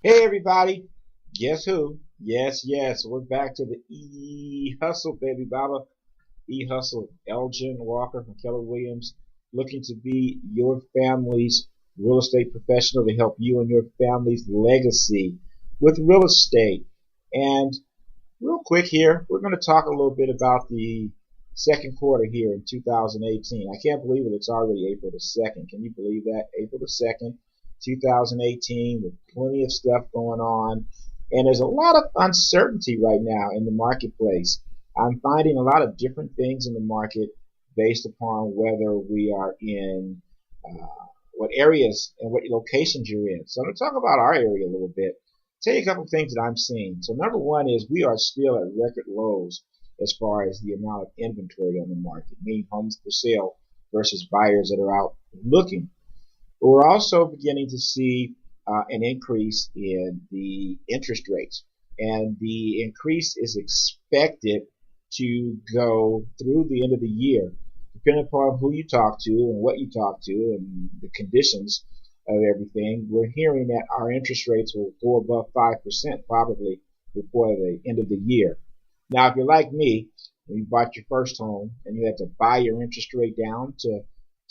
Hey everybody, guess who? Yes, we're back to the E-Hustle, baby baba. E-Hustle, Elgin Walker from Keller Williams, looking to be your family's real estate professional to help you and your family's legacy with real estate. And real quick here, we're going to talk a little bit about the second quarter here in 2018. I can't believe it, it's already April the 2nd. Can you believe that? April the 2nd, 2018, with plenty of stuff going on. And there's a lot of uncertainty right now in the marketplace. I'm finding a lot of different things in the market based upon whether we are in what areas and what locations you're in. So I'm going to talk about our area a little bit, tell you a couple of things that I'm seeing. So number one is we are still at record lows as far as the amount of inventory on the market, meaning homes for sale versus buyers that are out looking. But we're also beginning to see an increase in the interest rates, and the increase is expected to go through the end of the year, depending upon who you talk to and what you talk to and the conditions of everything. We're hearing that our interest rates will go above 5% probably before the end of the year. Now, if you're like me, when you bought your first home and you had to buy your interest rate down to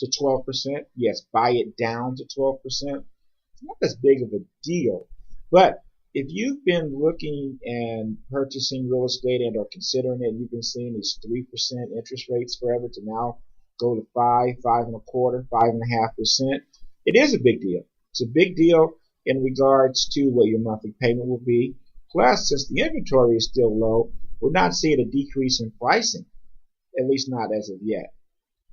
12%, yes, buy it down to 12%. It's not as big of a deal. But if you've been looking and purchasing real estate and are considering it, you've been seeing these 3% interest rates forever to now go to 5.25%, 5.5%. It is a big deal. It's a big deal in regards to what your monthly payment will be. Plus, since the inventory is still low, we're not seeing a decrease in pricing, at least not as of yet.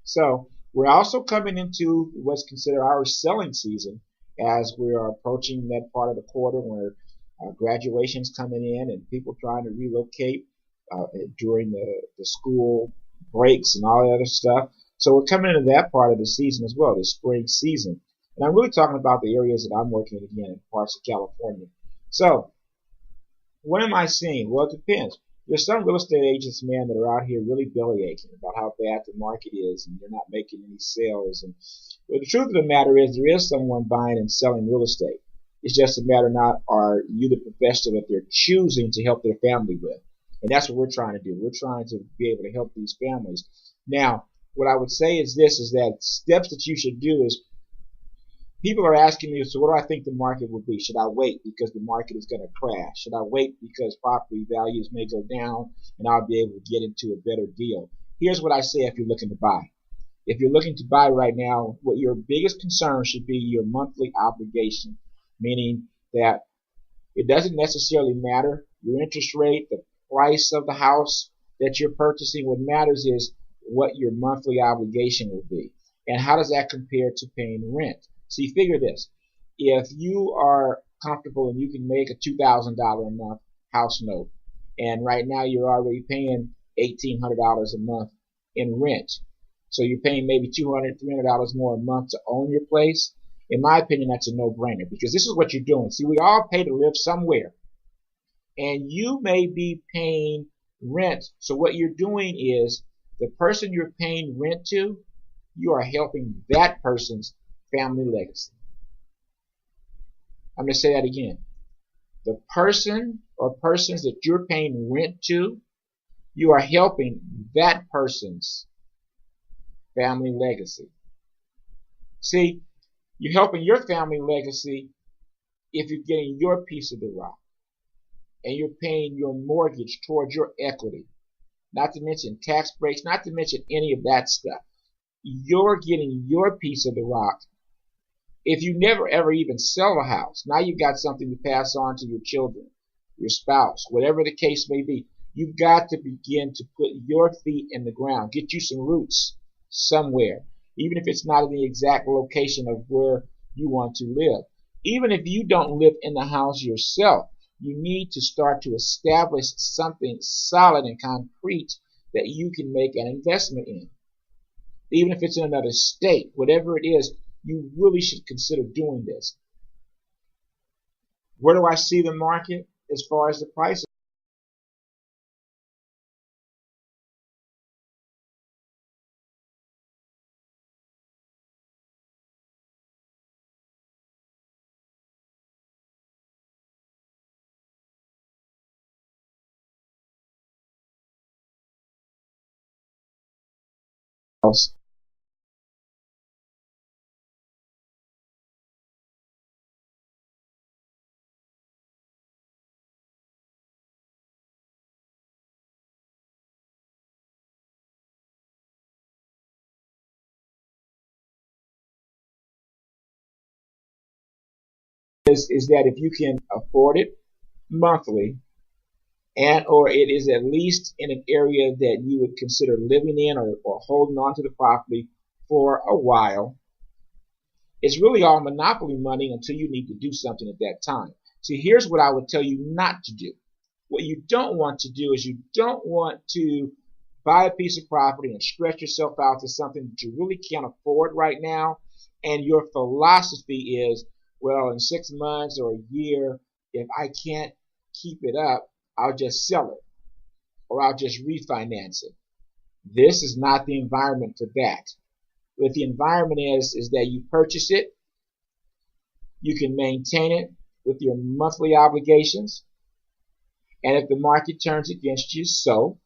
So we're also coming into what's considered our selling season as we are approaching that part of the quarter where graduation's coming in and people trying to relocate during the school breaks and all that other stuff. So we're coming into that part of the season as well, the spring season. And I'm really talking about the areas that I'm working in again in parts of California. So what am I seeing? Well, it depends. There's some real estate agents, man, that are out here really belly aching about how bad the market is and they're not making any sales. And well, the truth of the matter is there is someone buying and selling real estate. It's just a matter not are you the professional that they're choosing to help their family with. And that's what we're trying to do. We're trying to be able to help these families. Now, what I would say is this, is that steps that you should do is people are asking me, so what do I think the market will be? Should I wait because the market is going to crash? Should I wait because property values may go down and I'll be able to get into a better deal? Here's what I say if you're looking to buy. If you're looking to buy right now, what your biggest concern should be your monthly obligation, meaning that it doesn't necessarily matter your interest rate, the price of the house that you're purchasing. What matters is what your monthly obligation will be. And how does that compare to paying rent? See, figure this. If you are comfortable and you can make a $2,000 a month house note, and right now you're already paying $1,800 a month in rent, so you're paying maybe $200, $300 more a month to own your place, in my opinion, that's a no-brainer because this is what you're doing. See, we all pay to live somewhere, and you may be paying rent. So what you're doing is the person you're paying rent to, you are helping that person's family legacy. I'm going to say that again. The person or persons that you're paying rent to, you are helping that person's family legacy. See, you're helping your family legacy if you're getting your piece of the rock and you're paying your mortgage towards your equity, not to mention tax breaks, not to mention any of that stuff. You're getting your piece of the rock. If you never ever even sell a house, now you've got something to pass on to your children, your spouse, whatever the case may be. You've got to begin to put your feet in the ground, get you some roots somewhere, even if it's not in the exact location of where you want to live. Even if you don't live in the house yourself, you need to start to establish something solid and concrete that you can make an investment in. Even if it's in another state, whatever it is, you really should consider doing this. Where do I see the market as far as the price? else. Is that if you can afford it monthly, and or it is at least in an area that you would consider living in, or holding on to the property for a while, it's really all monopoly money until you need to do something at that time. See, here's what I would tell you not to do. What you don't want to do is you don't want to buy a piece of property and stretch yourself out to something that you really can't afford right now, and your philosophy is, well, in 6 months or a year, if I can't keep it up, I'll just sell it or I'll just refinance it. This is not the environment for that. What the environment is that you purchase it, you can maintain it with your monthly obligations, and if the market turns against you, so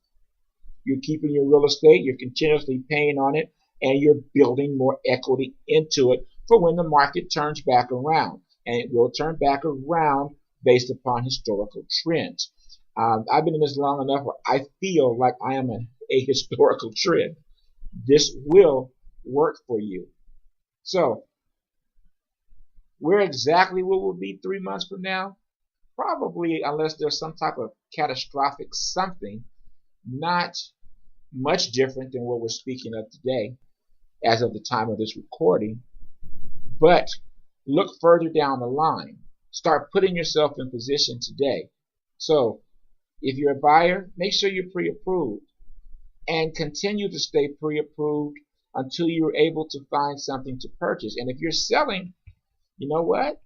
you're keeping your real estate, you're continuously paying on it, and you're building more equity into it for when the market turns back around. And it will turn back around based upon historical trends. I've been in this long enough where I feel like I am a historical trend. This will work for you. So, where exactly will we be 3 months from now? Probably, unless there's some type of catastrophic something, not much different than what we're speaking of today as of the time of this recording. But look further down the line. Start putting yourself in position today. So if you're a buyer, make sure you're pre-approved and continue to stay pre-approved until you're able to find something to purchase. And if you're selling, you know what?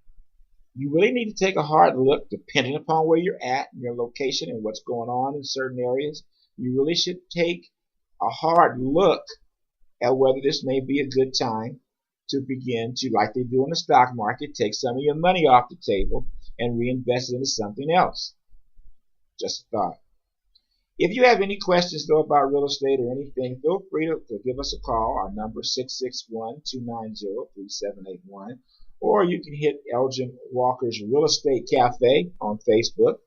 You really need to take a hard look, depending upon where you're at, your location, and what's going on in certain areas. You really should take a hard look at whether this may be a good time to begin to, like they do in the stock market, take some of your money off the table and reinvest it into something else. Just a thought. If you have any questions, though, about real estate or anything, feel free to give us a call. Our number is 661-290-3781. Or you can hit Elgin Walker's Real Estate Cafe on Facebook.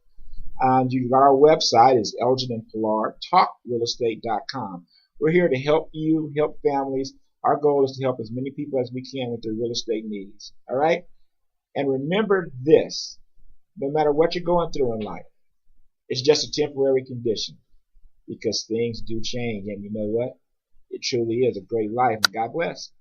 And you got our website is Elgin and Pilar, talkrealestate.com. We're here to help you, help families. Our goal is to help as many people as we can with their real estate needs. All right? And remember this, no matter what you're going through in life, it's just a temporary condition, because things do change. And you know what? It truly is a great life. And God bless.